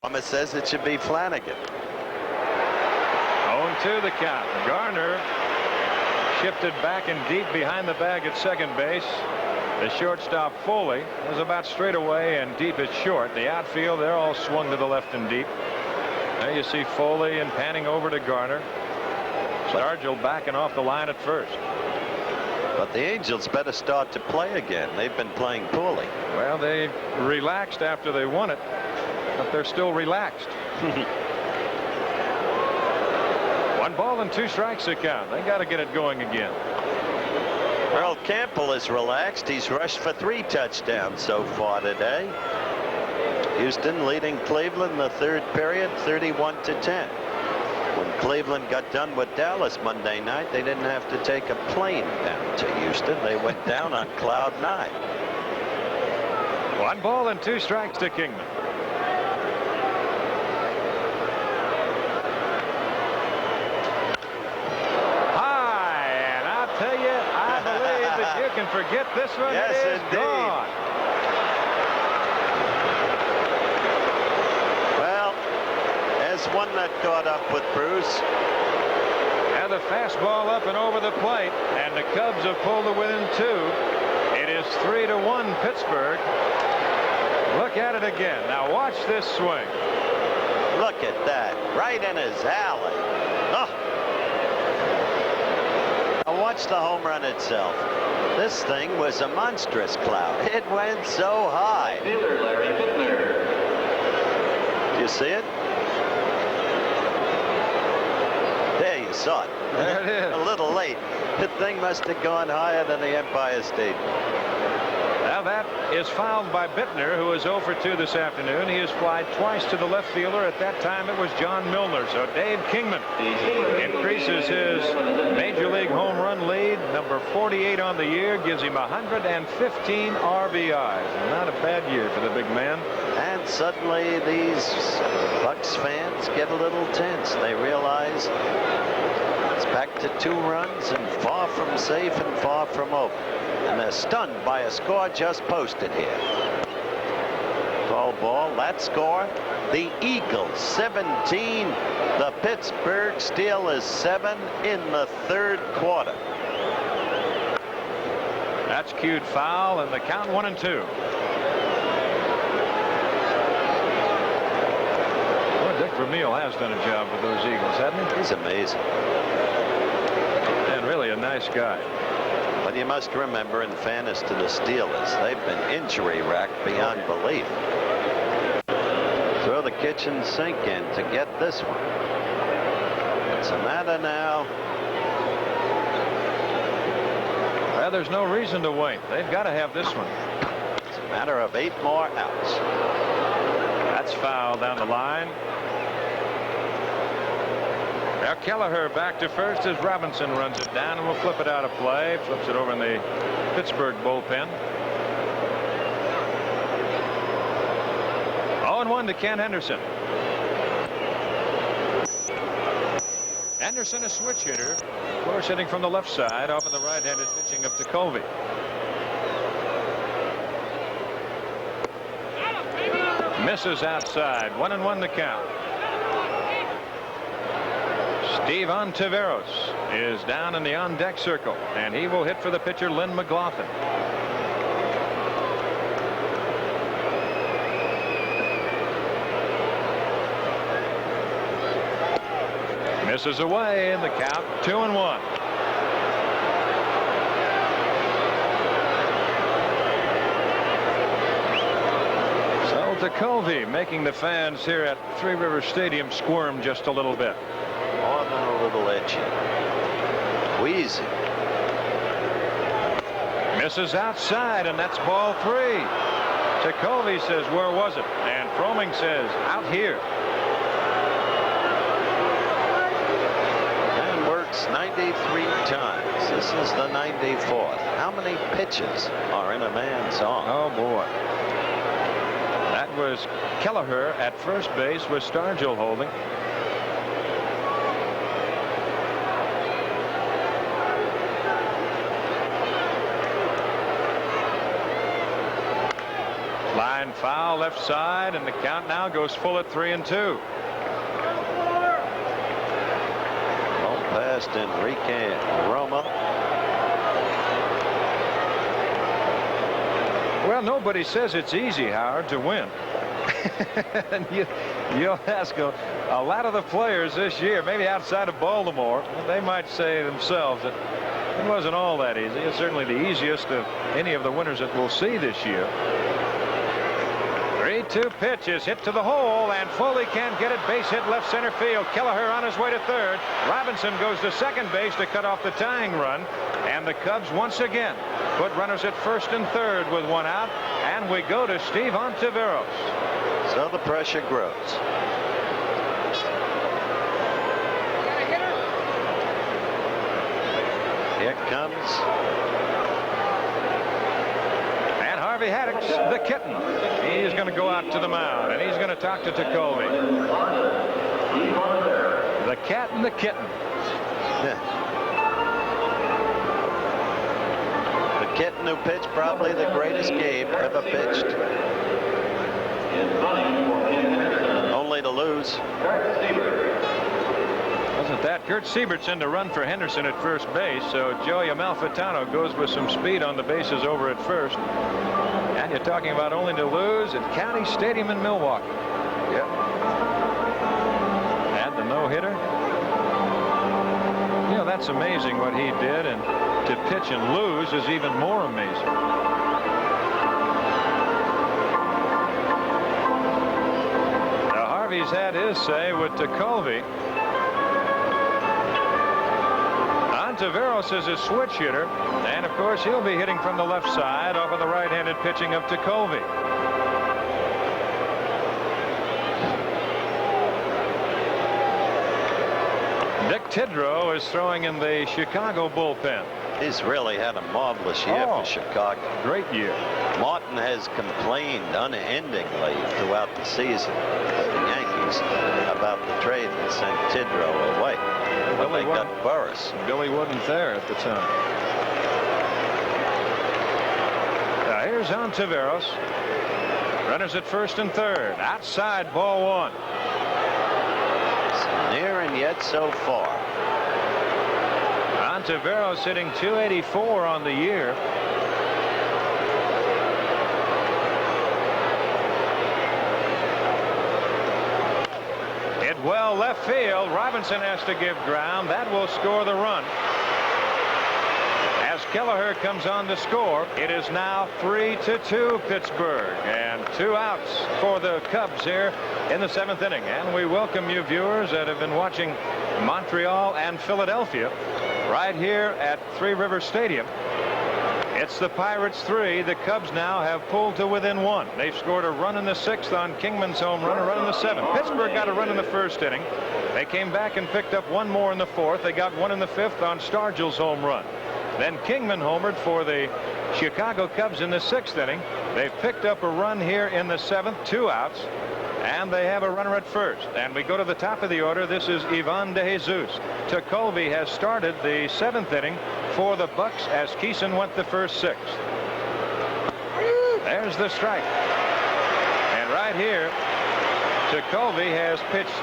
Thomas says it should be Flanagan. 0-2 the count. Garner shifted back and deep behind the bag at second base. The shortstop Foley was about straight away and deep at short. The outfield, they're all swung to the left and deep. There you see Foley and panning over to Garner. Stargell backing off the line at first. But the Angels better start to play again. They've been playing poorly. Well, they relaxed after they won it, but they're still relaxed. 1 ball and 2 strikes to count. They got to get it going again. Earl Campbell is relaxed. He's rushed for 3 touchdowns so far today. Houston leading Cleveland in the 3rd period 31-10. When Cleveland got done with Dallas Monday night, they didn't have to take a plane down to Houston. They went down on cloud 9. 1 ball and 2 strikes to Kingman. High, and I'll tell you, I believe that you can forget this one. Yes, it is indeed. gone. One that caught up with Bruce. And the fastball up and over the plate, and the Cubs have pulled it within 2. It is 3-1 Pittsburgh. Look at it again. Now watch this swing. Look at that, right in his alley. Oh. Now watch the home run itself. This thing was a monstrous cloud. It went so high. Larry Fittner. Do you see it? There you saw it. There it is. A little late. The thing must have gone higher than the Empire State. Now that is fouled by Bittner, who is 0 for 2 this afternoon. He has flied twice to the left fielder. At that time it was John Milner. So Dave Kingman increases his major league home run lead. Number 48 on the year, gives him 115 RBIs. Not a bad year for the big man. And suddenly these Bucks fans get a little tense. They realize it's back to 2 runs and far from safe and far from over. And they're stunned by a score just posted here. Ball, that score. The Eagles 17. The Pittsburgh Steelers 7 in the 3rd quarter. That's cued foul, and the count 1-2. Dick Vermeil has done a job with those Eagles, hasn't he? He's amazing. And really a nice guy. But you must remember, in fairness to the Steelers, they've been injury racked beyond belief. Throw the kitchen sink in to get this one. It's a matter now. Well, there's no reason to wait. They've got to have this one. It's a matter of 8 more outs. That's foul down the line. Now Kelleher back to first as Robinson runs it down and will flip it out of play. Flips it over in the Pittsburgh bullpen. 0-1 to Ken Henderson. Henderson, a switch hitter. Of course, hitting from the left side off of the right-handed pitching of Tekulve. Misses outside. 1-1 the count. Steve Ontiveros is down in the on-deck circle, and he will hit for the pitcher Lynn McLaughlin. Misses away in the count. 2-1. So Tekulve making the fans here at Three Rivers Stadium squirm just a little bit. More than a little edgy. Wheezy. Misses outside, and that's ball 3. Tekulve says, where was it? And Fromming says, out here. And works 93 times. This is the 94th. How many pitches are in a man's arm? Oh, boy. That was Kelleher at first base with Stargell holding. Line And foul left side, and the count now goes full at 3-2. Well past Enrique Romo. Well, nobody says it's easy, Howard, to win. And you'll ask a lot of the players this year, maybe outside of Baltimore, they might say themselves that it wasn't all that easy. It's certainly the easiest of any of the winners that we'll see this year. 3-2 pitch is hit to the hole, and Foley can't get it. Base hit left center field. Kelleher on his way to third. Robinson goes to second base to cut off the tying run. And the Cubs once again put runners at first and third with one out. And we go to Steve Ontiveros. So the pressure grows. Here comes. And Harvey Haddix, the kitten. He's going to go out to the mound, and he's going to talk to Tekulve. The cat and the kitten. The kitten who pitched probably the greatest game ever pitched. Only to lose. Wasn't that Kurt Siebert's in to run for Henderson at first base, so Joey Amalfitano goes with some speed on the bases over at first. And you're talking about only to lose at County Stadium in Milwaukee. Yep. And the no-hitter. You know, that's amazing what he did, and to pitch and lose is even more amazing. Now Harvey's had his say with Tekulve. Ontiveros is a switch hitter, and of course he'll be hitting from the left side off of the right-handed pitching of Tekulve. Dick Tidrow is throwing in the Chicago bullpen. He's really had a marvelous year for Chicago. Great year. Martin has complained unendingly throughout the season with the Yankees about the trade that sent Tidrow away. But they got Burris. Billy wasn't there at the time. Now here's Ontiveros. Runners at first and third. Outside, ball one. So near and yet so far. Ontiveros hitting .284 on the year. Hit well left field. Robinson has to give ground. That will score the run. As Kelleher comes on to score, it is now 3-2 Pittsburgh, and 2 outs for the Cubs here in the 7th inning. And we welcome you viewers that have been watching Montreal and Philadelphia right here at Three River Stadium. It's the Pirates 3. The Cubs now have pulled to within 1. They've scored a run in the 6th on Kingman's home run, a run in the 7th. Pittsburgh got a run in the 1st inning. They came back and picked up 1 more in the 4th. They got 1 in the 5th on Stargell's home run. Then Kingman homered for the Chicago Cubs in the 6th inning. They've picked up a run here in the 7th, 2 outs. And they have a runner at first. And we go to the top of the order. This is Ivan De Jesus. Tekulve has started the 7th inning for the Bucks as Keeson went the first 6. There's the strike. And right here, Tekulve has pitched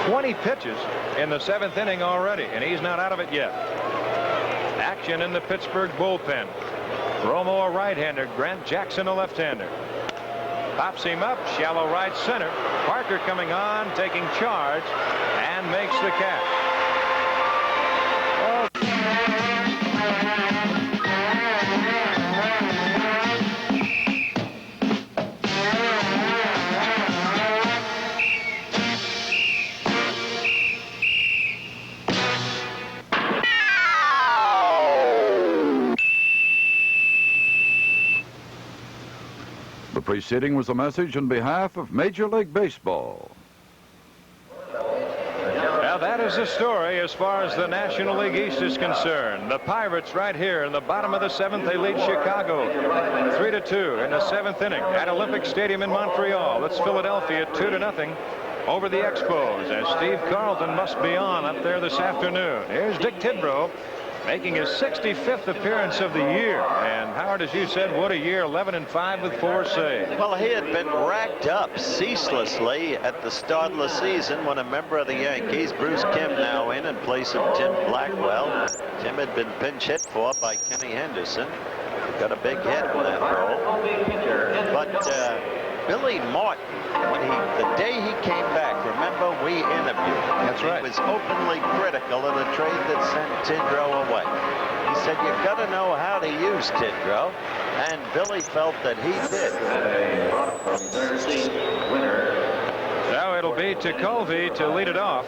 20 pitches in the 7th inning already, and he's not out of it yet. Action in the Pittsburgh bullpen. Romo a right-hander, Grant Jackson a left-hander. Pops him up, shallow right center. Parker coming on, taking charge, and makes the catch. The preceding was a message on behalf of Major League Baseball. Now that is the story as far as the National League East is concerned. The Pirates right here in the bottom of the 7th, they lead Chicago 3-2 in the 7th inning at Olympic Stadium in Montreal. It's Philadelphia 2-0 over the Expos, as Steve Carlton must be on up there this afternoon. Here's Dick Tidrow making his 65th appearance of the year. And Howard, as you said, what a year, 11-5 with 4 saves. Well, he had been racked up ceaselessly at the start of the season when a member of the Yankees, Bruce Kim, now in place of Tim Blackwell. Tim had been pinch hit for by Kenny Henderson. Got a big hit in that role. But Billy Martin, the day he came back, remember we interviewed him. That's right. He was openly critical of the trade that sent Tidrow away. He said you got to know how to use Tidrow, and Billy felt that he did. Now it'll be to Colby to lead it off.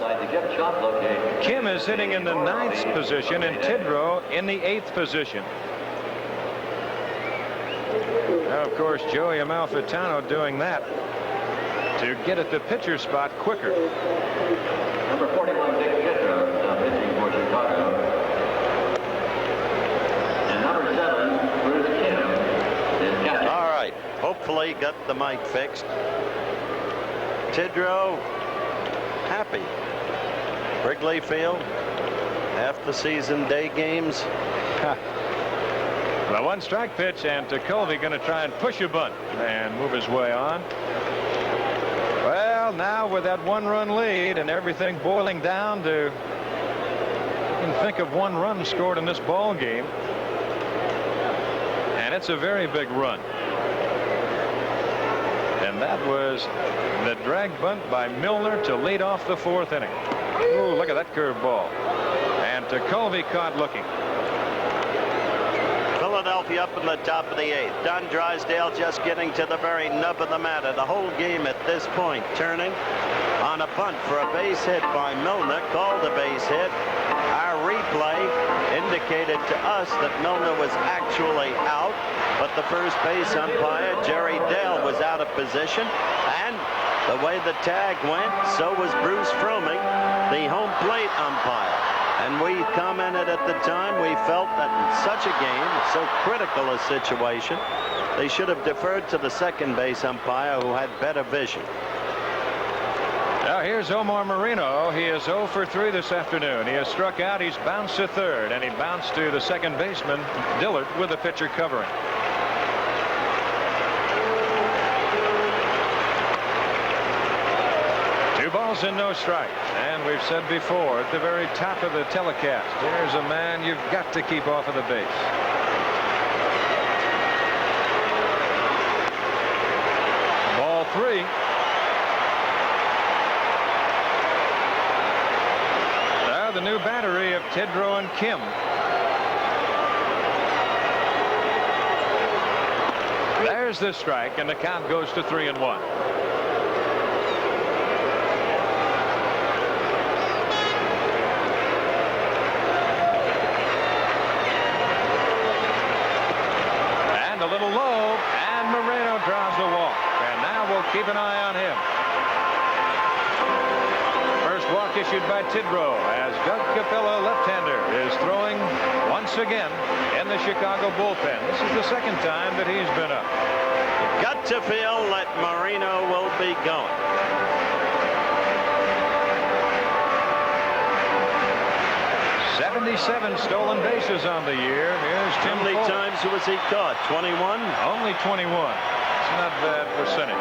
Kim is hitting in the 9th position and Tidrow in the 8th position. Now, of course, Joey Amalfitano doing that to get at the pitcher spot quicker. Number 41, Dick Tidrow, pitching for Chicago. And number 7, Bruce Kim is catching. All right. Hopefully got the mic fixed. Tidrow happy. Wrigley Field, half the season day games. The 1-strike pitch, and Colby going to try and push a bunt and move his way on. Well, now with that 1-run lead and everything boiling down to, you can think of 1 run scored in this ball game, and it's a very big run. And that was the drag bunt by Milner to lead off the 4th inning. Ooh, look at that curveball. And Colby caught looking. Philadelphia up in the top of the 8th. Don Drysdale just getting to the very nub of the matter. The whole game at this point turning on a bunt for a base hit by Milner, called a base hit. Our replay indicated to us that Milner was actually out, but the first base umpire, Jerry Dale, was out of position, and the way the tag went, so was Bruce Froemming, the home plate umpire. And we commented at the time, we felt that in such a game, so critical a situation, they should have deferred to the second base umpire who had better vision. Now here's Omar Moreno. He is 0 for 3 this afternoon. He has struck out. He's bounced to third, and he bounced to the second baseman, Dillard, with the pitcher covering. Balls and no strikes. And we've said before at the very top of the telecast, here's a man you've got to keep off of the base. Ball 3. Now the new battery of Tidrow and Kim. There's the strike, and the count goes to 3-1. A little low, and Moreno draws the walk, and now we'll keep an eye on him. First walk issued by Tidrow as Doug Capella, left-hander, is throwing once again in the Chicago bullpen. This is the second time that he's been up. You've got to feel that Moreno will be going. 77 stolen bases on the year. Here's Tim How many Foley. times was he caught? 21? Only 21. It's not a bad percentage.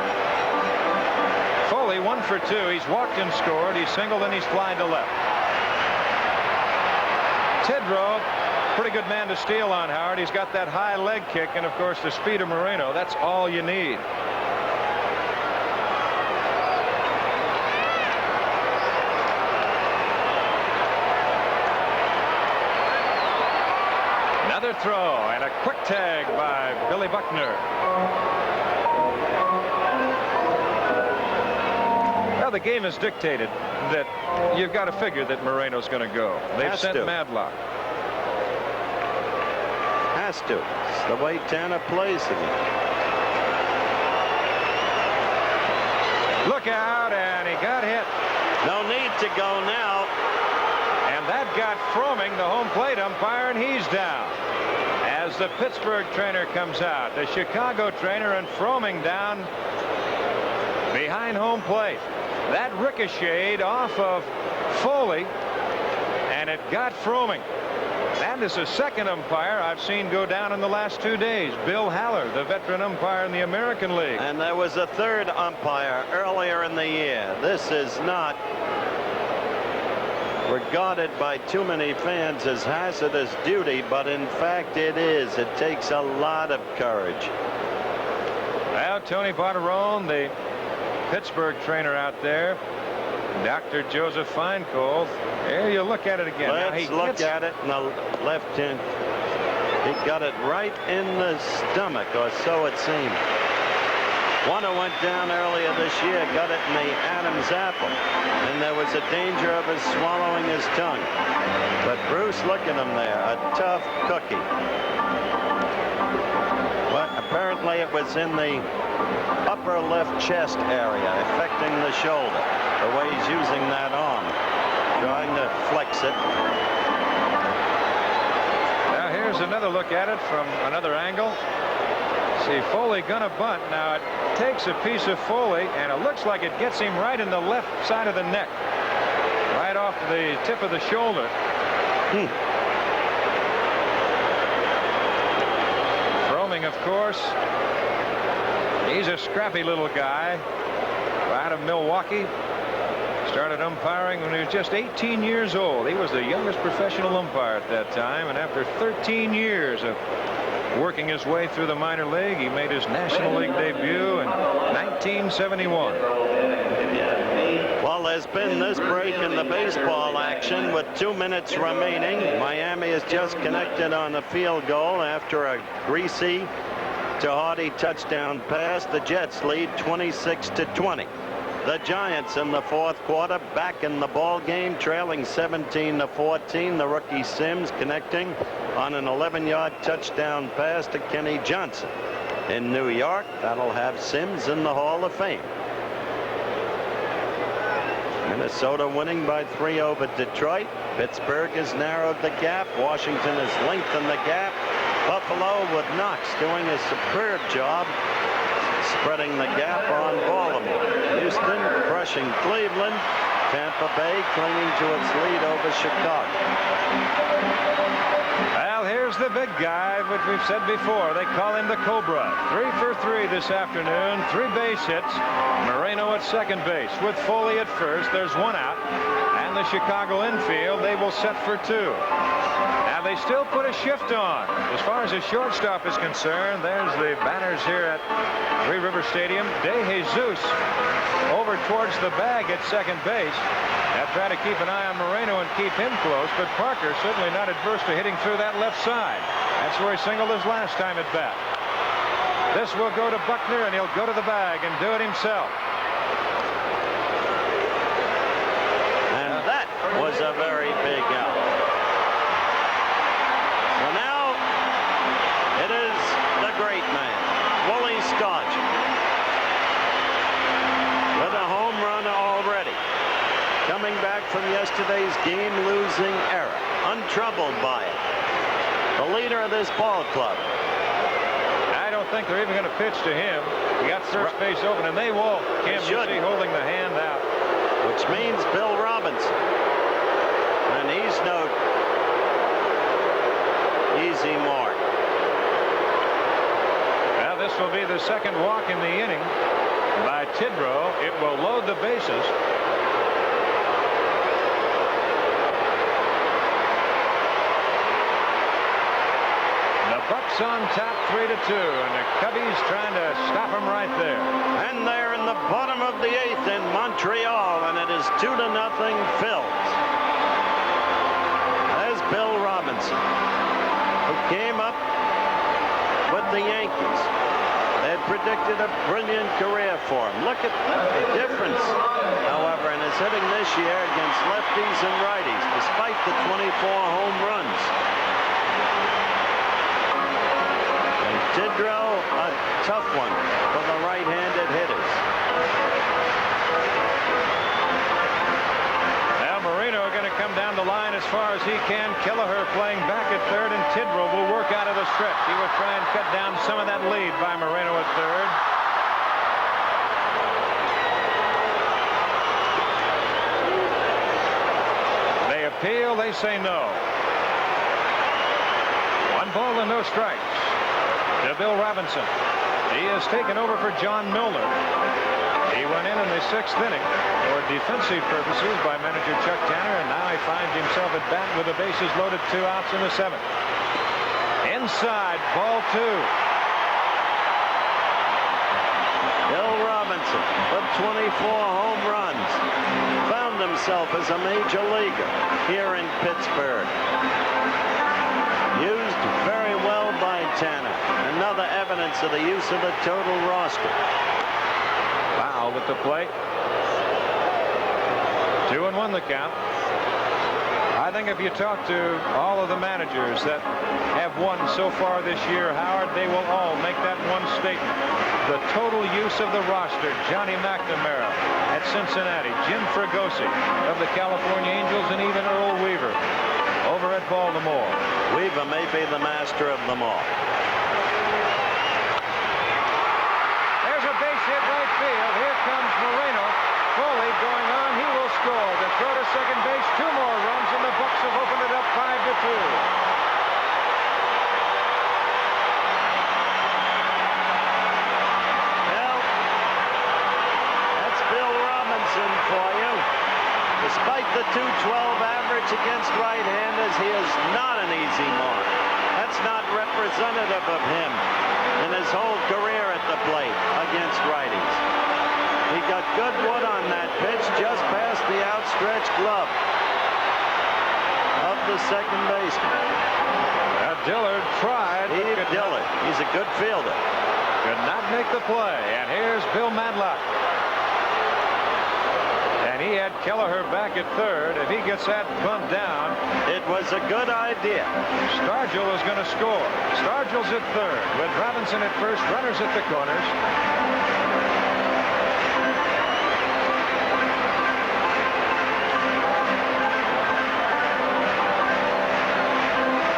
Foley 1 for 2. He's walked and scored. He's singled and he's flied to left. Tidrow, pretty good man to steal on, Howard. He's got that high leg kick and, of course, the speed of Moreno. That's all you need. Another throw and a quick tag by Billy Buckner. Well, the game has dictated that you've got to figure that Moreno's going to go. They've sent Madlock. Has to. It's the way Tanner plays again. Look out, and he got hit. No need to go now. And that got Froemming, the home plate umpire, and he's down. As the Pittsburgh trainer comes out, the Chicago trainer and Froemming down behind home plate. That ricocheted off of Foley, and it got Froemming. That And it's a second umpire I've seen go down in the last 2 days. Bill Haller, the veteran umpire in the American League. And there was a third umpire earlier in the year. This is not regarded by too many fans as hazardous duty, but in fact it is. It takes a lot of courage. Well, Tony Barterone, the Pittsburgh trainer out there, Dr. Joseph Feinkohl. There you look at it again. Let's look at it in the left hand. He got it right in the stomach, or so it seemed. One who went down earlier this year got it in the Adam's apple, and there was a danger of his swallowing his tongue. But Bruce, look at him there, a tough cookie. But apparently it was in the upper left chest area, affecting the shoulder, the way he's using that arm, trying to flex it. Now here's another look at it from another angle. See, Foley gonna bunt. Now it takes a piece of Foley, and it looks like it gets him right in the left side of the neck, right off the tip of the shoulder. Froemming, of course, he's a scrappy little guy out of Milwaukee. Started umpiring when he was just 18 years old. He was the youngest professional umpire at that time, and after 13 years of working his way through the minor league, he made his National League debut in 1971. Well, there's been this break in the baseball action with 2 minutes remaining. Miami has just connected on a field goal after a greasy to Hardy touchdown pass. The Jets lead 26-20. The Giants in the fourth quarter back in the ball game, trailing 17-14. The rookie Sims connecting on an 11-yard touchdown pass to Kenny Johnson. In New York, that'll have Sims in the Hall of Fame. Minnesota winning by 3 over Detroit. Pittsburgh has narrowed the gap. Washington has lengthened the gap. Buffalo with Knox doing a superb job spreading the gap on Baltimore. Houston crushing Cleveland. Tampa Bay clinging to its lead over Chicago. Well, here's the big guy, which we've said before. They call him the Cobra. 3 for 3 this afternoon. 3 base hits. Moreno at second base with Foley at first. There's 1 out. And the Chicago infield, they will set for 2. Now they still put a shift on. As far as the shortstop is concerned, there's the banners here at Three River Stadium. De Jesus over towards the bag at second base. Now try to keep an eye on Moreno and keep him close, but Parker certainly not adverse to hitting through that left side. That's where he singled his last time at bat. This will go to Buckner, and he'll go to the bag and do it himself. And that was a very big out. So now it is the great man, Willie Stargell, with a home run already. Coming back from yesterday's game-losing era, untroubled by it. The leader of this ball club. I don't think they're even going to pitch to him. He got third base open, and they will. Kim, you see, holding the hand out. Which means Bill Robinson. And he's no easy mark. Now this will be the second walk in the inning by Tidrow. It will load the bases. Bucks on top 3-2, and the Cubbies trying to stop them right there. And they're in the bottom of the 8th in Montreal, and it is 2-0 Phils. There's Bill Robinson, who came up with the Yankees. They had predicted a brilliant career for him. Look at the difference, however, in his hitting this year against lefties and righties, despite the 24 home runs. Tidrow, a tough one for the right-handed hitters. Now Moreno going to come down the line as far as he can. Kelleher playing back at third, and Tidrow will work out of the stretch. He will try and cut down some of that lead by Moreno at third. They appeal. They say no. ball and no strikes to Bill Robinson. He has taken over for John Milner. He went in the 6th inning for defensive purposes by manager Chuck Tanner, and now he finds himself at bat with the bases loaded, 2 outs in the 7th. Inside, ball 2. Bill Robinson with 24 home runs found himself as a major leaguer here in Pittsburgh. Used very well by Tanner. Another evidence of the use of the total roster. Foul at the plate. 2-1 the count. I think if you talk to all of the managers that have won so far this year, Howard, they will all make that one statement. The total use of the roster. Johnny McNamara at Cincinnati, Jim Fregosi of the California Angels, and even Earl Weaver over at Baltimore. Weaver may be the master of them all. There's a base hit right field. Here comes Moreno. Foley going on. He will score. The throw to second base. 2 more runs, and the Bucks have opened it up 5-2. Well, that's Bill Robinson for you. Despite the .212 average against right-handers, he is not an easy mark. That's not representative of him in his whole career at the plate against righties. He got good wood on that pitch just past the outstretched glove of the second baseman. Dillard tried. Dillard. He's a good fielder. Could not make the play. And here's Bill Madlock. And he had Kelleher back at third. If he gets that bunt down, it was a good idea. Stargell is going to score. Stargell's at third with Robinson at first, runners at the corners.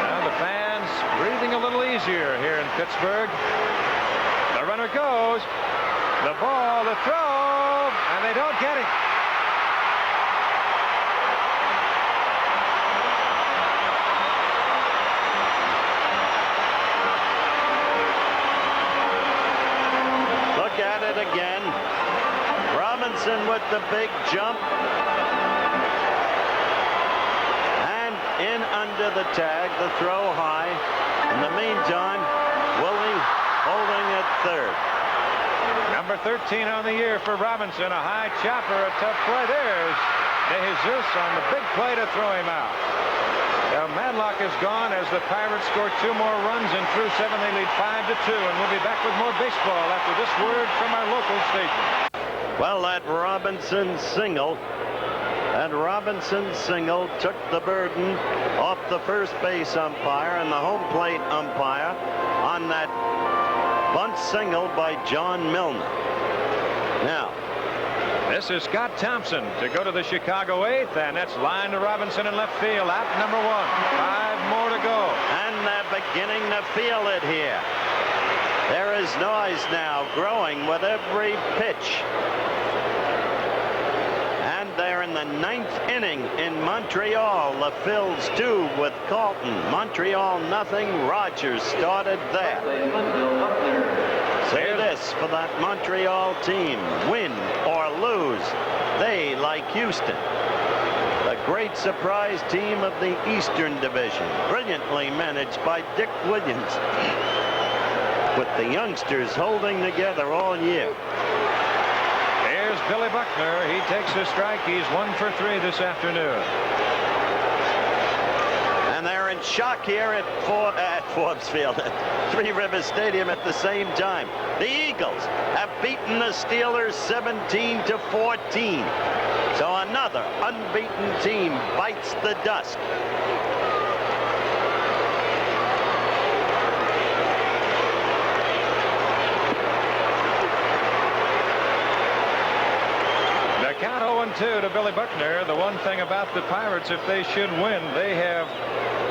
Now the fans breathing a little easier here in Pittsburgh. The runner goes. The ball, the throw, and they don't get it. Look at it again. Robinson with the big jump. And in under the tag, the throw high. In the meantime, Willie holding at third. Number 13 on the year for Robinson. A high chopper, a tough play. There's De Jesus on the big play to throw him out. Now Madlock is gone as the Pirates score 2 more runs, and through 7 they lead 5-2. And we'll be back with more baseball after this word from our local station. Well, that Robinson single took the burden off the first base umpire and the home plate umpire on that bunt single by John Milner. Now, this is Scott Thompson to go to the Chicago 8th, and that's line to Robinson in left field. Out number 1. 5 more to go. And they're beginning to feel it here. There is noise now growing with every pitch. And they're in the 9th inning in Montreal. The Phils 2 with Carlton. Montreal nothing. Rogers started there. Say this for that Montreal team. Win or lose, they, like Houston, the great surprise team of the Eastern Division, brilliantly managed by Dick Williams, with the youngsters holding together all year. Here's Billy Buckner. He takes a strike. He's 1 for 3 this afternoon. And they're in shock here at Forbes Field, at Three Rivers Stadium at the same time. The Eagles have beaten the Steelers 17-14. So another unbeaten team bites the dust. The count 0-2 to Billy Buckner. The one thing about the Pirates, if they should win, they have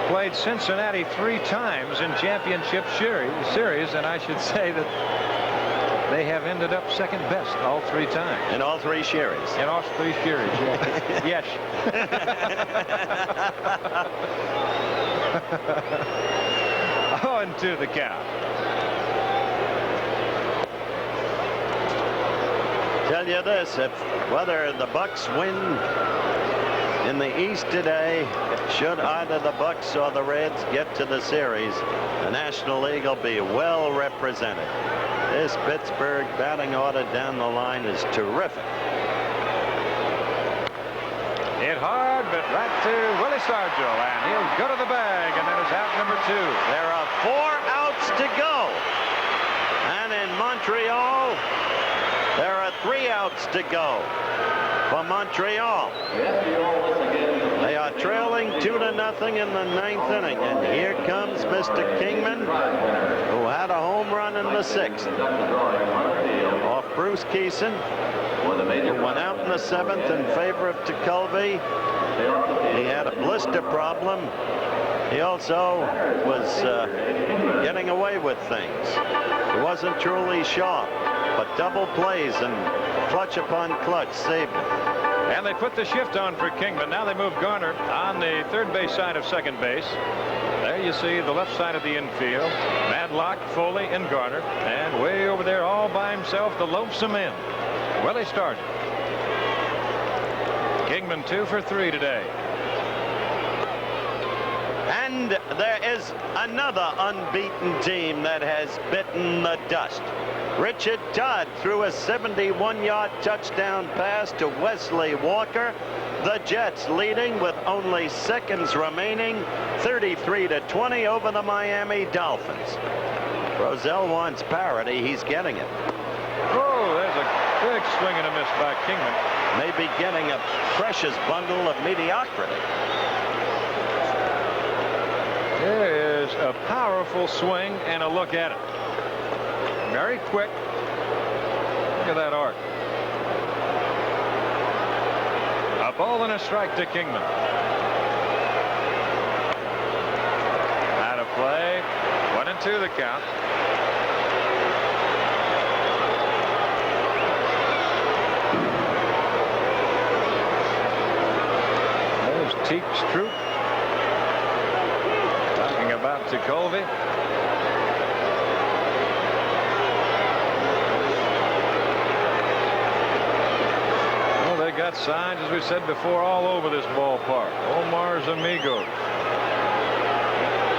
played Cincinnati 3 times in championship series, and I should say that they have ended up second best all 3 times. In all 3 series. In all 3 series, yeah. Yes. 0-2 the count. Tell you this, if whether the Bucks win in the East today, should either the Bucks or the Reds get to the series, the National League will be well represented. This Pittsburgh batting order down the line is terrific. Hit hard, but right to Willie Stargell, and he'll go to the bag, and that is out number 2. There are 4 outs to go, and in Montreal there are 3 outs to go for Montreal. They are trailing 2-0 in the 9th inning, and here comes Mr. Kingman, who had a home run in the 6th off Bruce Keeson, who went out in the 7th in favor of Tekulve. He had a blister problem. He also was getting away with things. He wasn't truly sharp, but double plays and clutch upon clutch saved him. And they put the shift on for Kingman. Now they move Garner on the third base side of second base. There you see the left side of the infield. Madlock, Foley, and Garner. And way over there all by himself, the lonesome end, Willie Stargell. Kingman 2 for 3 today. And there is another unbeaten team that has bitten the dust. Richard Todd threw a 71-yard touchdown pass to Wesley Walker. The Jets leading with only seconds remaining, 33-20 over the Miami Dolphins. Rozelle wants parity. He's getting it. Oh, there's a big swing and a miss by Kingman. Maybe getting a precious bundle of mediocrity. There is a powerful swing and a look at it. Very quick. Look at that arc. A ball and a strike to Kingman. Out of play. 1-2 the count. There's Teach Troop talking about Tekulve. They got signs, as we said before, all over this ballpark. Omar's Amigos.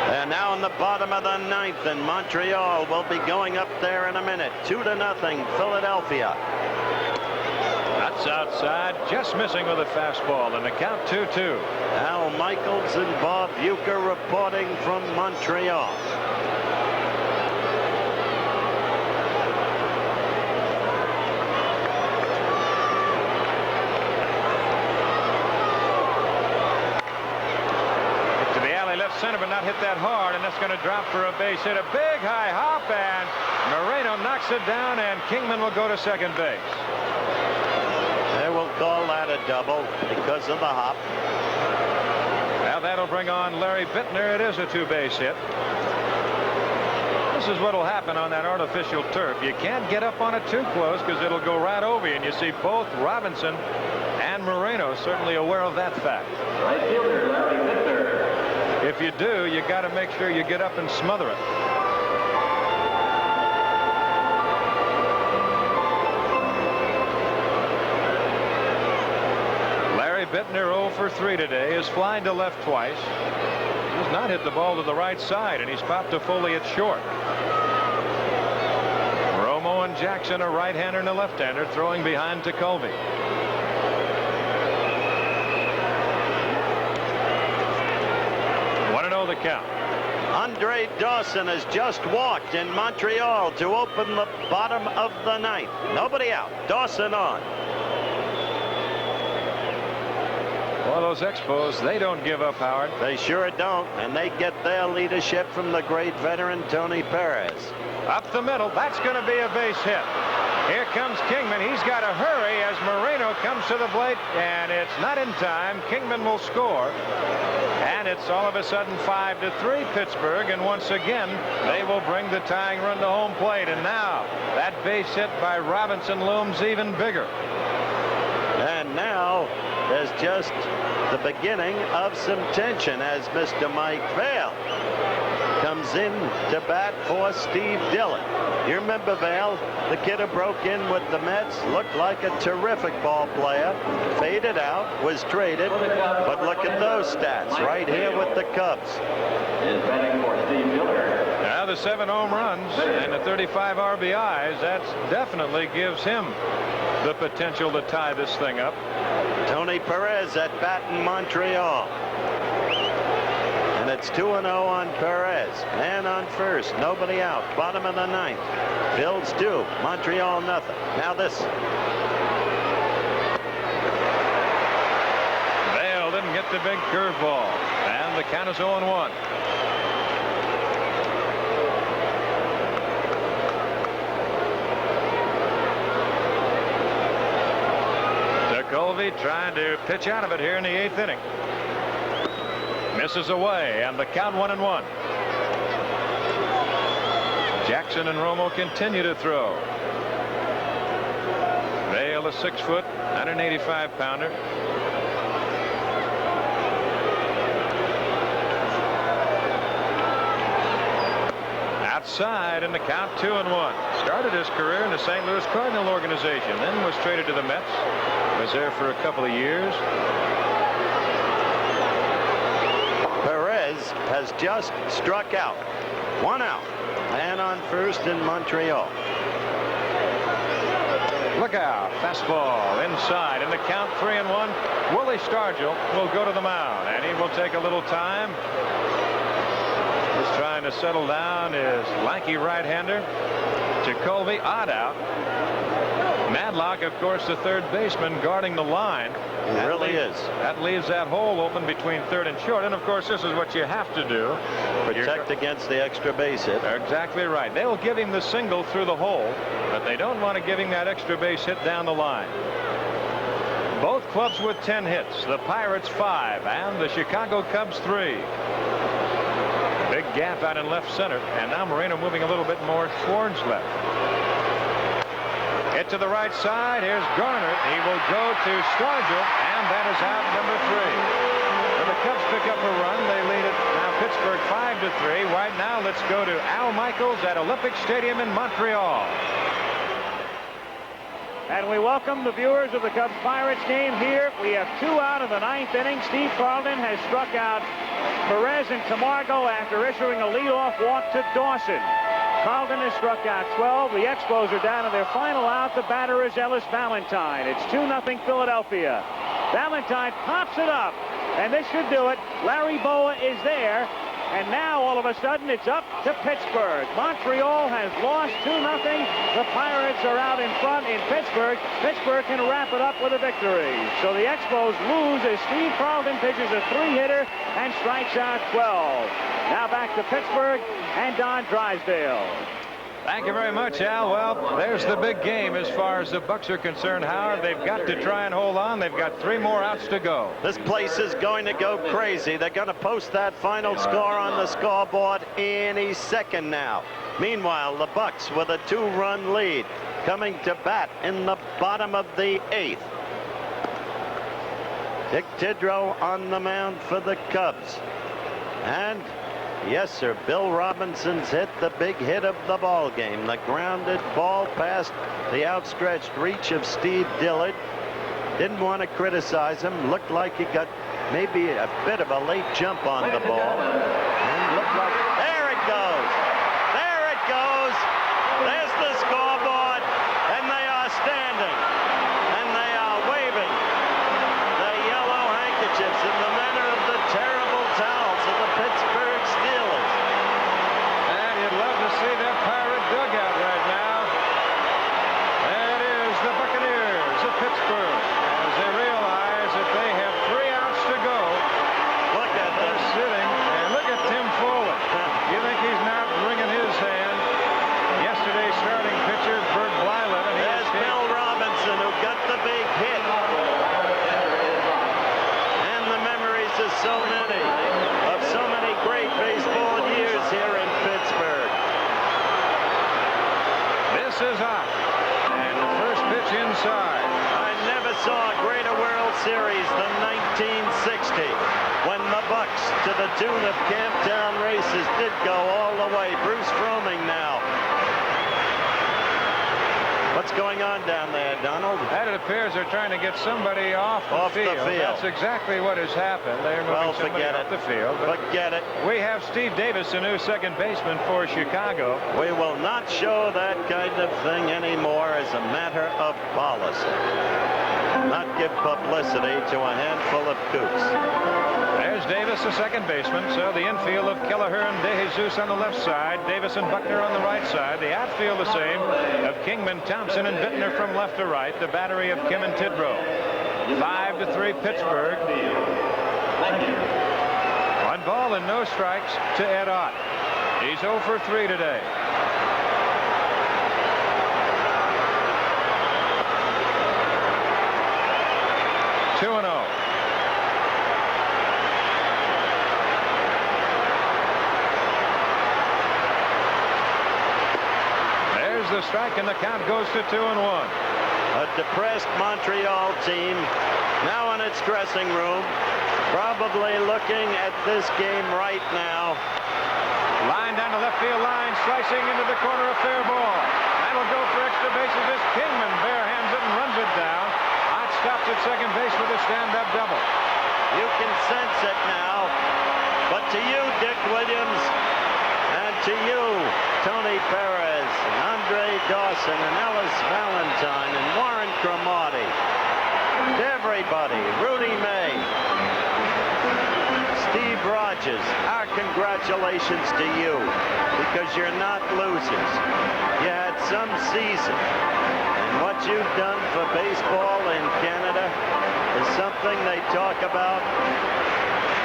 They're now in the bottom of the 9th, and Montreal will be going up there in a minute. 2-0 Philadelphia. That's outside, just missing with a fastball, and the count 2-2. Al Michaels and Bob Uecker reporting from Montreal. Center, but not hit that hard, and that's going to drop for a base hit. A big high hop, and Moreno knocks it down, and Kingman will go to second base. They will call that a double because of the hop. Now that'll bring on Larry Bittner. It is a 2-base hit. This is what will happen on that artificial turf. You can't get up on it too close because it'll go right over you, and you see both Robinson and Moreno certainly aware of that fact. Right fielder Larry Bittner. If you do, you got to make sure you get up and smother it. Larry Bittner 0 for 3 today, is flying to left twice. He's not hit the ball to the right side, and he's popped to Foley at short. Romo and Jackson, a right-hander and a left-hander, throwing behind Tekulve. 1-0 the count. Andre Dawson has just walked in Montreal to open the bottom of the 9th. Nobody out. Dawson on. Well, those Expos, they don't give up, Howard. They sure don't, and they get their leadership from the great veteran Tony Perez. Up the middle. That's going to be a base hit. Here comes Kingman. He's got to hurry as Moreno comes to the plate, and it's not in time. Kingman will score. And it's all of a sudden 5-3 Pittsburgh, and once again they will bring the tying run to home plate. And now that base hit by Robinson looms even bigger. And now there's just the beginning of some tension as Mr. Mike Vail comes in to bat for Steve Dillon. You remember Vail, the kid who broke in with the Mets, looked like a terrific ball player, faded out, was traded, but look at those stats right here with the Cubs. Is batting for Steve Dillon. Now the 7 home runs and the 35 RBIs, that definitely gives him the potential to tie this thing up. Tony Perez at bat in Montreal. And it's 2-0 on Perez. Man on first, nobody out. Bottom of the 9th. Phil's 2, Montreal nothing. Now this. Vail didn't get the big curveball, and the count is 0-1. Colby trying to pitch out of it here in the 8th inning. Misses away, and the count 1-1. Jackson and Romo continue to throw. Vail, a 6-foot, 185-pounder. Outside, and the count 2-1. Started his career in the St. Louis Cardinal organization, then was traded to the Mets. Was there for a couple of years. Perez has just struck out. 1 out. Man on first in Montreal. Look out. Fastball inside, and the count 3-1. Willie Stargell will go to the mound, and he will take a little time. He's trying to settle down his lanky right-hander. Jacoby, odd out. Madlock, of course, the third baseman guarding the line. He really is. That leaves that hole open between third and short. And, of course, this is what you have to do. Protect against the extra base hit. Exactly right. They'll give him the single through the hole, but they don't want to give him that extra base hit down the line. Both clubs with 10 hits. The Pirates 5 and the Chicago Cubs 3. Big gap out in left center, and now Moreno moving a little bit more towards left. Hit to the right side. Here's Garner. He will go to Stargell, and that is out number 3. So the Cubs pick up a run. They lead it now Pittsburgh 5-3. Right now, let's go to Al Michaels at Olympic Stadium in Montreal. And we welcome the viewers of the Cubs-Pirates game here. We have 2 out of the 9th inning. Steve Carlton has struck out Perez and Camargo after issuing a leadoff walk to Dawson. Carlton has struck out 12. The Expos are down to their final out. The batter is Ellis Valentine. It's 2-0 Philadelphia. Valentine pops it up, and this should do it. Larry Bowa is there. And now, all of a sudden, it's up to Pittsburgh. Montreal has lost 2-0. The Pirates are out in front in Pittsburgh. Pittsburgh can wrap it up with a victory. So the Expos lose as Steve Carlton pitches a 3-hitter and strikes out 12. Now back to Pittsburgh and Don Drysdale. Thank you very much, Al. Well, there's the big game as far as the Bucks are concerned, Howard. They've got to try and hold on. They've got 3 more outs to go. This place is going to go crazy. They're going to post that final score on the scoreboard any second now. Meanwhile, the Bucks with a 2-run lead coming to bat in the bottom of the 8th. Dick Tidrow on the mound for the Cubs. And yes, sir, Bill Robinson's hit the big hit of the ball game. The grounded ball past the outstretched reach of Steve Dillard. Didn't want to criticize him. Looked like he got maybe a bit of a late jump on the ball. And looked like, there it goes. There it goes. There's the scoreboard. And they are standing. And they are waving the yellow handkerchiefs in the manner of the terrible towels of the Pittsburgh Steelers. And you'd love to see that Pirate dugout right now. That is the Buccaneers of Pittsburgh as they realize that they have 3 outs to go. Look at They're this. sitting, and look at Tim Foley. You think he's not wringing his hand? Yesterday's starting pitcher, Bert Blyleven, and he There's escaped. Bill Robinson who got the big hit. And the memories of so many great baseball years here in Pittsburgh. This is up. And the first pitch inside. I never saw a greater World Series than 1960. when the Bucks, to the tune of Camptown Races, did go all the way. Bruce Froemming now. What's going on down there, Donald? That it appears they're trying to get somebody off the field. That's exactly what has happened. They're moving somebody off the field. Forget it. We have Steve Davis, the new second baseman for Chicago. We will not show that kind of thing anymore as a matter of policy. Not give publicity to a handful of kooks. There's Davis, the second baseman. So the infield of Kelleher and DeJesus on the left side. Davis and Buckner on the right side. The outfield the same of Kingman, Thompson, and Bittner from left to right. The battery of Kim and Tidrow. 5-3 Pittsburgh. 1 ball and no strikes to Ed Ott. He's 0 for 3 today. The strike and the count goes to 2-1. A depressed Montreal team now in its dressing room, probably looking at this game right now. Line down the left field line, slicing into the corner, a fair ball. That'll go for extra bases as Kingman barehands it and runs it down. Ott stops at second base with a stand-up double. You can sense it now, but to you, Dick Williams, and to you, Tony Perez, and Andre Dawson, and Ellis Valentine, and Warren Cromartie, to everybody, Rudy May, Steve Rogers, our congratulations to you, because you're not losers. You had some season, and what you've done for baseball in Canada is something they talk about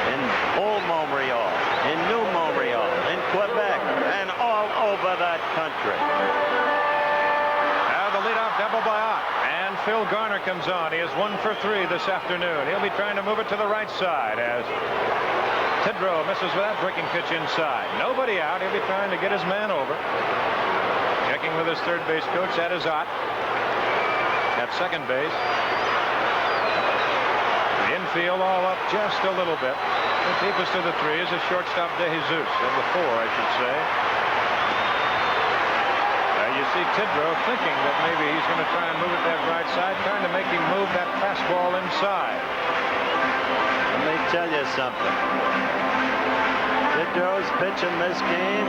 in Old Montreal, in New Montreal, in Quebec, and all over that country. Now the leadoff double by Ott, and Phil Garner comes on. He is 1 for 3 this afternoon. He'll be trying to move it to the right side as Tidrow misses with that breaking pitch inside. Nobody out. He'll be trying to get his man over. Checking with his third base coach. That is Ott at second base. The infield all up just a little bit. The deepest of the 3 is a shortstop, DeJesus, of the 4, I should say. You see Tidrow thinking that maybe he's going to try and move it that right side, trying to make him move that fastball inside. Let me tell you something. Tidrow's pitching this game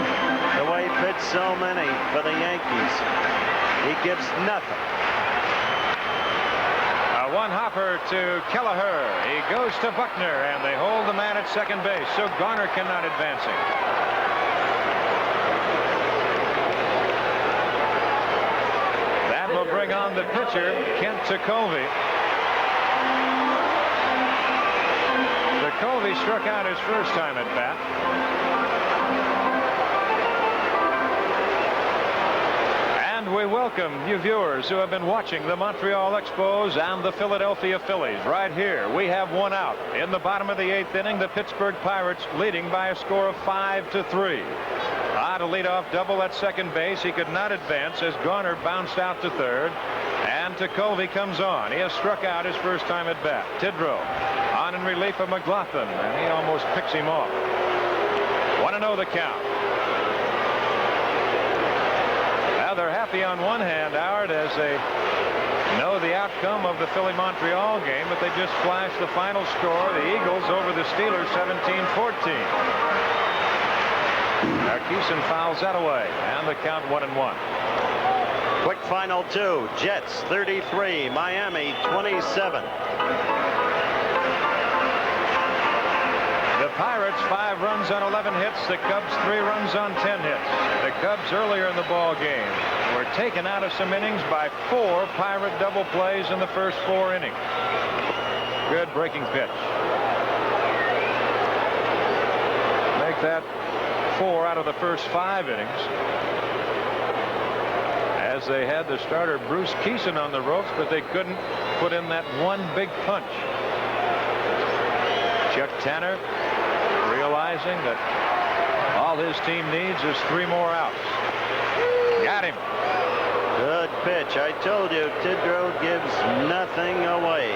the way he pitched so many for the Yankees. He gives nothing. A one-hopper to Kelleher. He goes to Buckner, and they hold the man at second base, so Garner cannot advance him. That will bring on the pitcher, Kent Tekulve. Tekulve struck out his first time at bat. And we welcome you viewers who have been watching the Montreal Expos and the Philadelphia Phillies. Right here, we have one out. In the bottom of the 8th inning, the Pittsburgh Pirates leading by a score of 5-3. Ott a leadoff double at second base. He could not advance as Garner bounced out to third. And Tekulve comes on. He has struck out his first time at bat. Tidrow on in relief of McLaughlin, and he almost picks him off. 1-0 the count. Now they're happy on one hand, Howard, as they know the outcome of the Philly-Montreal game, but they just flashed the final score. The Eagles over the Steelers 17-14. Narkeson fouls that away, and the count 1-1. Quick final 2. Jets 33, Miami 27. The Pirates 5 runs on 11 hits. The Cubs 3 runs on 10 hits. The Cubs earlier in the ball game were taken out of some innings by 4 Pirate double plays in the first 4 innings. Good breaking pitch. Make that 4 out of the first 5 innings. As they had the starter Bruce Keeson on the ropes, but they couldn't put in that one big punch. Chuck Tanner realizing that all his team needs is 3 more outs. Got him. Good pitch. I told you, Tidrow gives nothing away.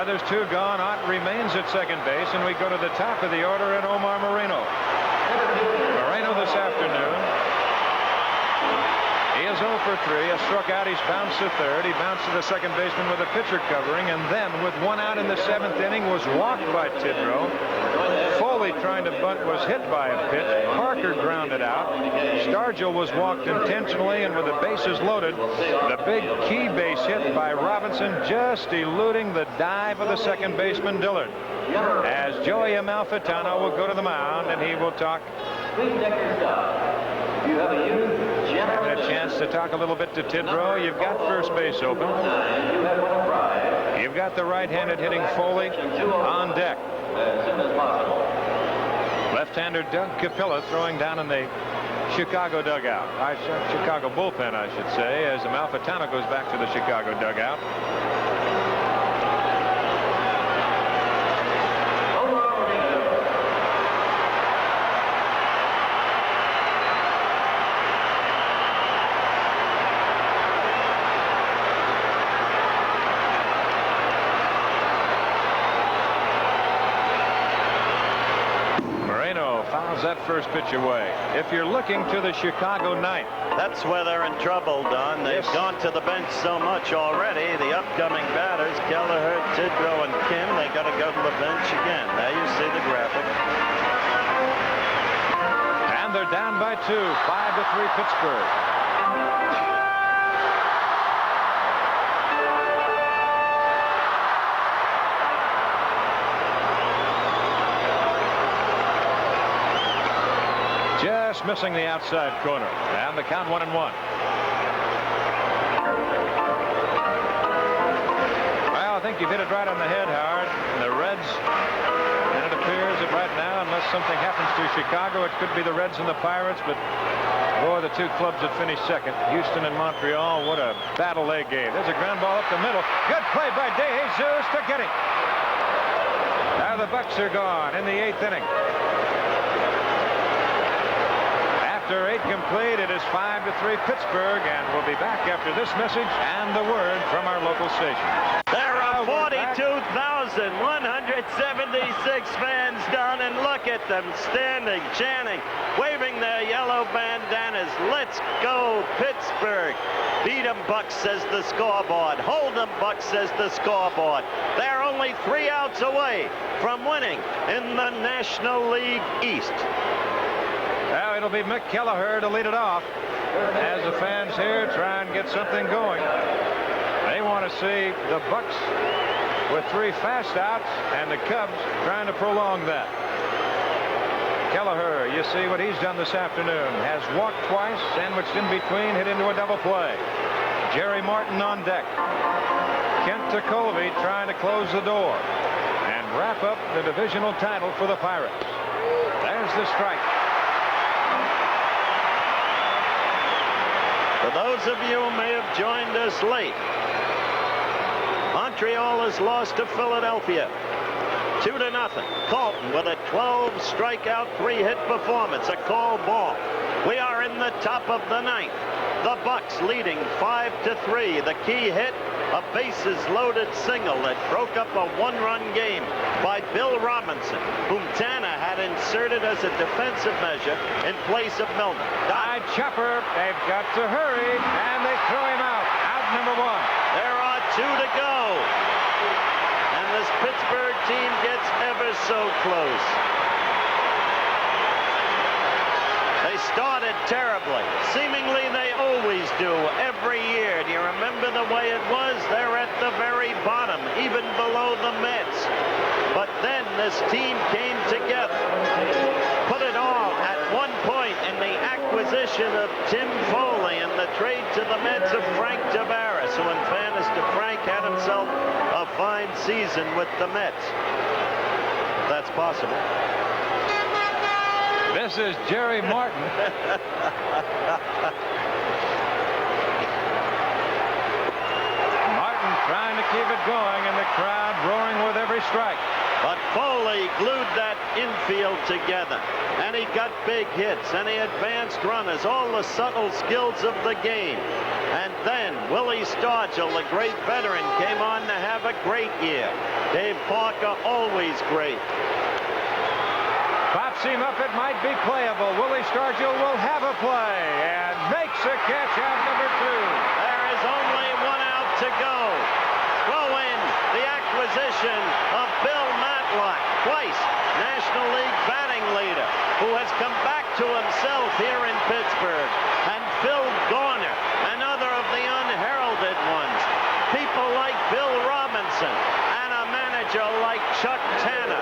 There's 2 gone. Ott remains at second base, and we go to the top of the order in Omar Moreno. Moreno this afternoon. He is 0 for 3. Has struck out. He's bounced to third. He bounced to the second baseman with a pitcher covering, and then with 1 out in the 7th inning was walked by Tidrow. Foley trying to bunt was hit by a pitch. Parker grounded out. Stargell was walked intentionally, and with the bases loaded, the big key base hit by Robinson, just eluding the dive of the second baseman Dillard. As Joey Amalfitano will go to the mound, and he will talk. Having a chance to talk a little bit to Tidrow. You've got first base open. You've got the right-handed hitting Foley on deck. Left-hander Doug Capilla throwing down in the Chicago dugout. Chicago bullpen, I should say, as Amalfitano goes back to the Chicago dugout. That first pitch away. If you're looking to the Chicago ninth, that's where they're in trouble, Don. They've gone to the bench so much already. The upcoming batters, Kelleher, Tidrow, and Kim, they got to go to the bench again. There you see the graphic. And they're down by 2, 5-3 Pittsburgh. Just missing the outside corner, and the count 1-1. Well, I think you've hit it right on the head, Howard. The Reds, and it appears that right now, unless something happens to Chicago, it could be the Reds and the Pirates, but boy, the 2 clubs that finished second, Houston and Montreal, what a battle they gave. There's a ground ball up the middle. Good play by De Jesus to get him. Now the Bucks are gone in the 8th inning. After 8 complete, it is 5-3 Pittsburgh, and we'll be back after this message and the word from our local station. There are 42,176 fans down, and look at them standing, chanting, waving their yellow bandanas. Let's go, Pittsburgh. Beat 'em, Bucks, says the scoreboard. Hold 'em, Bucks, says the scoreboard. They're only 3 outs away from winning in the National League East. Now it'll be Mick Kelleher to lead it off as the fans here try and get something going. They want to see the Bucks with 3 fast outs and the Cubs trying to prolong that. Kelleher, you see what he's done this afternoon. Has walked twice, sandwiched in between, hit into a double play. Jerry Martin on deck. Kent Tekulve trying to close the door and wrap up the divisional title for the Pirates. There's the strike. For those of you who may have joined us late, Montreal has lost to Philadelphia 2-0. Colton with a 12 strikeout, 3-hit performance, a call ball. We are in the top of the 9th. The Bucks leading 5-3. The key hit, a bases loaded single that broke up a 1-run game by Bill Robinson, whom Tanner had inserted as a defensive measure in place of Milner. Died Chopper. They've got to hurry, and they throw him out. Out number 1. There are 2 to go. And this Pittsburgh team gets ever so close. They started terribly. Seemingly they always do every year. Do you remember the way it was? They're at the very bottom, even below the Mets. But then this team came together. Put it all at one point in the acquisition of Tim Foley and the trade to the Mets of Frank Tavares, who in fairness to Frank had himself a fine season with the Mets. If that's possible. This is Jerry Martin. Martin trying to keep it going, and the crowd roaring with every strike. But Foley glued that infield together, and he got big hits, and he advanced runners, all the subtle skills of the game. And then Willie Stargell, the great veteran, came on to have a great year. Dave Parker, always great. Pops him up, it might be playable. Willie Stargell will have a play and makes a catch out number 2. There is only 1 out to go. Throw in the acquisition of Bill Matlock, twice National League batting leader, who has come back to himself here in Pittsburgh, and Phil Garner, another of the unheralded ones. People like Bill Robinson and a manager like Chuck Tanner,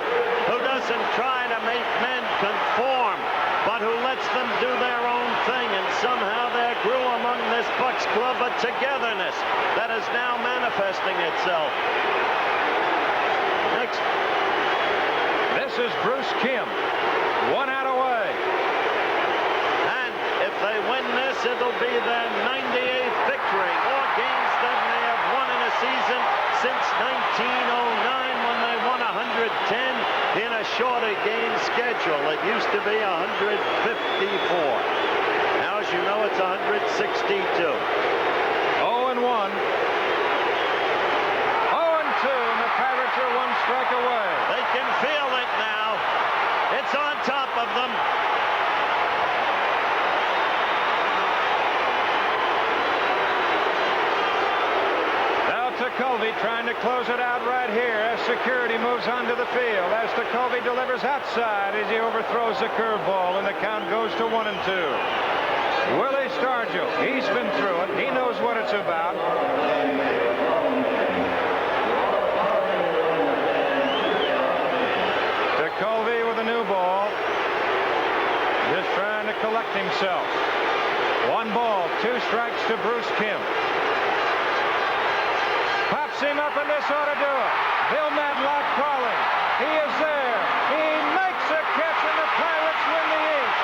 who doesn't try to make men conform, but who lets them do their own thing, and somehow there grew among this Bucks club a togetherness that is now manifesting itself. Next. This is Bruce Kim, 1 out away. And if they win this, it'll be their 98th victory, more games than they have won in a season since 1909, when they won 110 in a shorter game schedule. It used to be 154. Now, as you know, it's 162. 0-1. 0-2, and the Pirates are 1 strike away. They can feel it now. It's on top of them. Tekulve trying to close it out right here as security moves onto the field. As Tekulve delivers outside as he overthrows the curveball, and the count goes to 1-2. Willie Stargell, he's been through it. He knows what it's about. Tekulve with a new ball. Just trying to collect himself. 1 ball, 2 strikes to Bruce Kim. Pops him up, and this ought to do it. Bill Matlock calling. He is there. He makes a catch, and the Pirates win the East.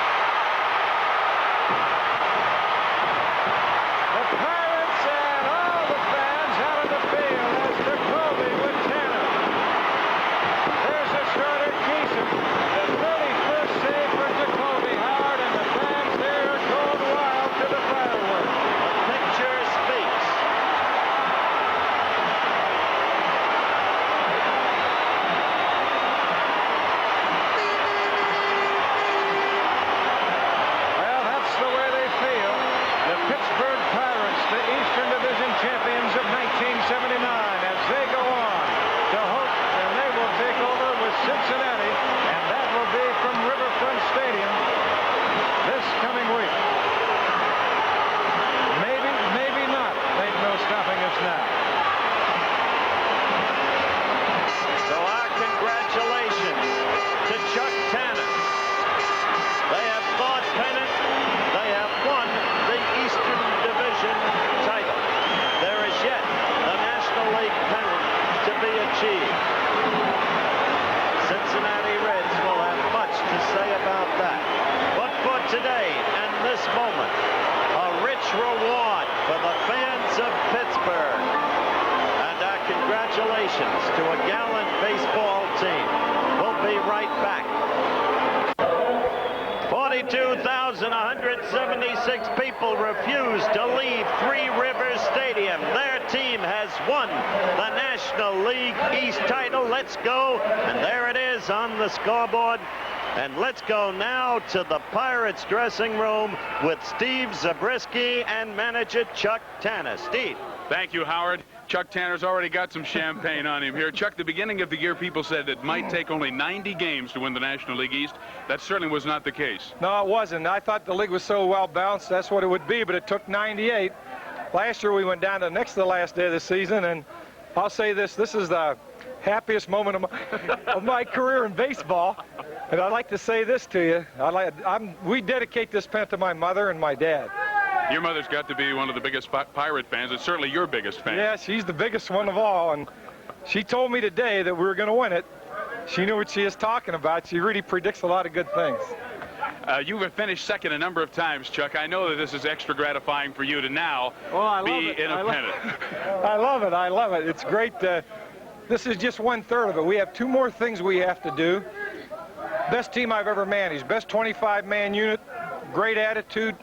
The Pirates and all the fans out of the field as Tekulve with Tanner. There's the starter, Keeson. The 31st save for Tekulve, Howard, and the fans there are going wild to the fireworks. The picture speaks. Champions of 1979 as they go on to hope, and they will take over with Cincinnati, and that will be from Riverfront Stadium this coming week. Maybe not. Ain't no stopping us now. So our congratulations to Chuck Tanner. They have fought pennant. They have won the Eastern Division title. There is yet a National League pennant to be achieved. Cincinnati Reds will have much to say about that. But for today and this moment, a rich reward for the fans of Pittsburgh. And our congratulations to a gallant baseball team. We'll be right back. 42,176 people refused to leave Three Rivers Stadium. Their team has won the National League East title. Let's go. And there it is on the scoreboard. And let's go now to the Pirates dressing room with Steve Zabriskie and manager Chuck Tanner. Steve. Thank you, Howard. Chuck Tanner's already got some champagne on him here. Chuck, the beginning of the year, people said it might take only 90 games to win the National League East. That certainly was not the case. No, it wasn't. I thought the league was so well balanced, that's what it would be, but it took 98. Last year, we went down to next to the last day of the season, and I'll say this is the happiest moment of my career in baseball. And I'd like to say this to you. We dedicate this pennant to my mother and my dad. Your mother's got to be one of the biggest Pirate fans. It's certainly your biggest fan. Yeah, she's the biggest one of all. And she told me today that we were going to win it. She knew what she is talking about. She really predicts a lot of good things. You've finished second a number of times, Chuck. I know that this is extra gratifying for you to now be in a pennant. I love it. I love it. It's great. this is just 1/3 of it. We have 2 more things we have to do. Best team I've ever managed. Best 25-man unit. Great attitude.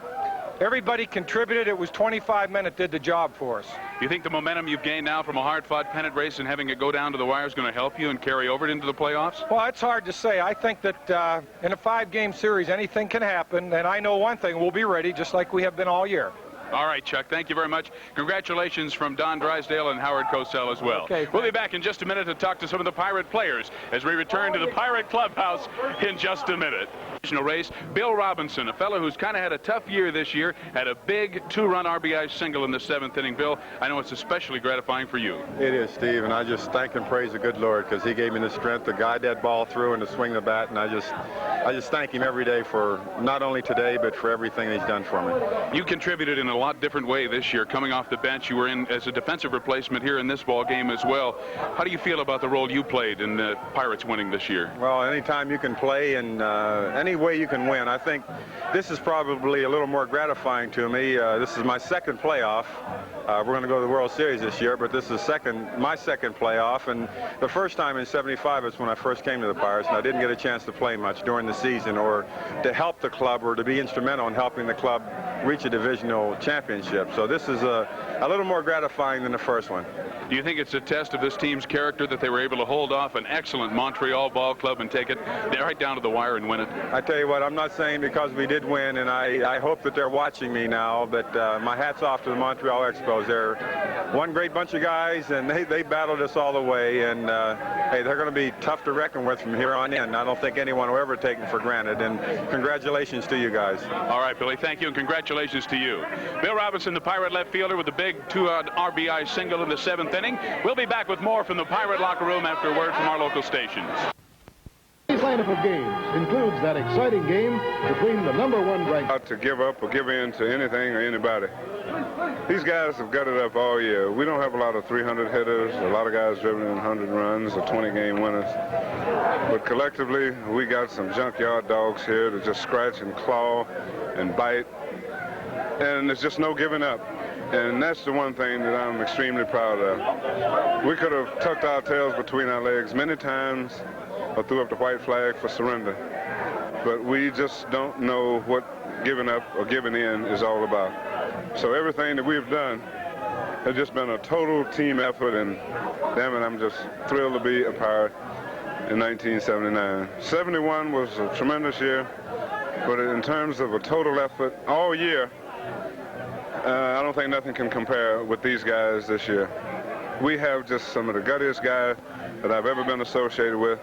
Everybody contributed. It was 25 men that did the job for us. You think the momentum you've gained now from a hard-fought pennant race and having it go down to the wire is going to help you and carry over into the playoffs? Well, it's hard to say. I think that in a 5-game series, anything can happen. And I know one thing, we'll be ready just like we have been all year. All right, Chuck, thank you very much. Congratulations from Don Drysdale and Howard Cosell as well. Okay, we'll be back in just a minute to talk to some of the Pirate players as we return to the Pirate Clubhouse in just a minute. Race, Bill Robinson, a fellow who's kind of had a tough year this year, had a big 2-run RBI single in the 7th inning. Bill, I know it's especially gratifying for you. It is, Steve, and I just thank and praise the good Lord because he gave me the strength to guide that ball through and to swing the bat, and I just thank him every day for not only today but for everything he's done for me. You contributed in a lot different way this year. Coming off the bench, you were in as a defensive replacement here in this ball game as well. How do you feel about the role you played in the Pirates winning this year? Well, anytime you can play and any way you can win, I think this is probably a little more gratifying to me. This is my 2nd playoff. We're going to go to the World Series this year, but this is my second playoff, and the first time in '75 is when I first came to the Pirates, and I didn't get a chance to play much during the season or to help the club or to be instrumental in helping the club reach a divisional championship. So this is a little more gratifying than the first one. Do you think it's a test of this team's character that they were able to hold off an excellent Montreal ball club and take it right down to the wire and win it? I tell you what, I'm not saying because we did win, and I hope that they're watching me now, but my hat's off to the Montreal Expos. They're one great bunch of guys, and they battled us all the way, and hey, they're going to be tough to reckon with from here on in. I don't think anyone will ever take them for granted, and congratulations to you guys. All right, Billy, thank you, and congratulations to you. Bill Robinson, the Pirate left fielder, with the big 2-run RBI single in the 7th inning. We'll be back with more from the Pirate locker room after a word from our local stations. This lineup of games includes that exciting game between the #1 ranked. Not to give up or give in to anything or anybody. These guys have got it up all year. We don't have a lot of 300 hitters, a lot of guys dribbling in 100 runs or 20-game winners. But collectively, we got some junkyard dogs here that just scratch and claw and bite. And there's just no giving up. And that's the one thing that I'm extremely proud of. We could have tucked our tails between our legs many times or threw up the white flag for surrender. But we just don't know what giving up or giving in is all about. So everything that we've done has just been a total team effort, and damn it, I'm just thrilled to be a Pirate in 1979. 71 was a tremendous year, but in terms of a total effort all year, I don't think nothing can compare with these guys this year. We have just some of the guttiest guys that I've ever been associated with.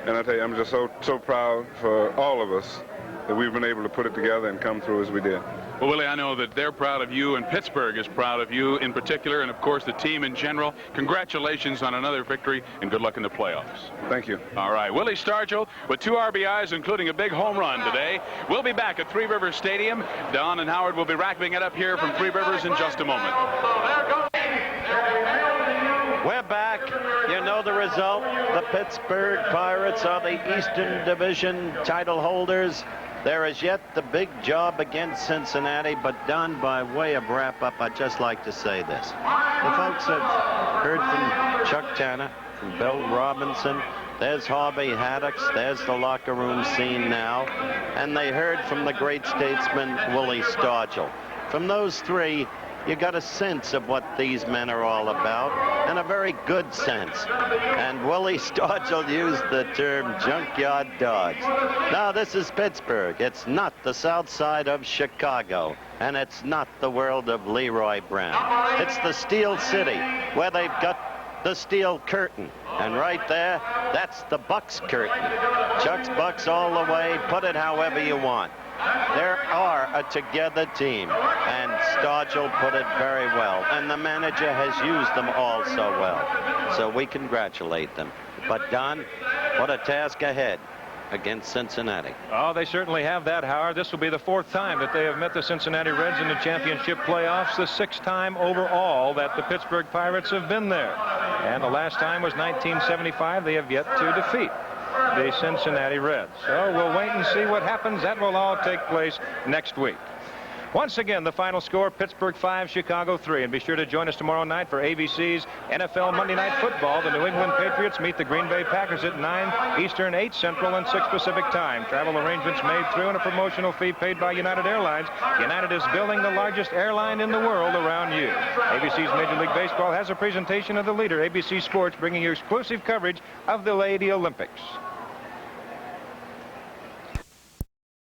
And I tell you, I'm just so proud for all of us that we've been able to put it together and come through as we did. Well, Willie, I know that they're proud of you, and Pittsburgh is proud of you in particular, and of course the team in general. Congratulations on another victory, and good luck in the playoffs. Thank you. All right, Willie Stargell with 2 RBIs, including a big home run today. We'll be back at Three Rivers Stadium. Don and Howard will be wrapping it up here from Three Rivers in just a moment. We're back. You know the result. The Pittsburgh Pirates are the Eastern Division title holders. There is yet the big job against Cincinnati, but done by way of wrap-up, I'd just like to say this. The folks have heard from Chuck Tanner, from Bill Robinson. There's Harvey Haddocks. There's the locker room scene now. And they heard from the great statesman, Willie Stargell. From those three, you got a sense of what these men are all about, and a very good sense. And Willie Stargell used the term junkyard dogs. Now, this is Pittsburgh. It's not the south side of Chicago, and it's not the world of Leroy Brown. It's the Steel City, where they've got the steel curtain. And right there, that's the Bucks curtain. Chuck's Bucks all the way. Put it however you want. There are a together team, and Stargell put it very well, and the manager has used them all so well. So we congratulate them. But Don, what a task ahead against Cincinnati. Oh, they certainly have that, Howard. This will be the 4th time that they have met the Cincinnati Reds in the championship playoffs, the 6th time overall that the Pittsburgh Pirates have been there. And the last time was 1975. They have yet to defeat the Cincinnati Reds. So we'll wait and see what happens. That will all take place next week. Once again, the final score, Pittsburgh 5, Chicago 3. And be sure to join us tomorrow night for ABC's NFL Monday Night Football. The New England Patriots meet the Green Bay Packers at 9 Eastern, 8 Central, and 6 Pacific time. Travel arrangements made through and a promotional fee paid by United Airlines. United is building the largest airline in the world around you. ABC's Major League Baseball has a presentation of the leader, ABC Sports, bringing you exclusive coverage of the Lady Olympics.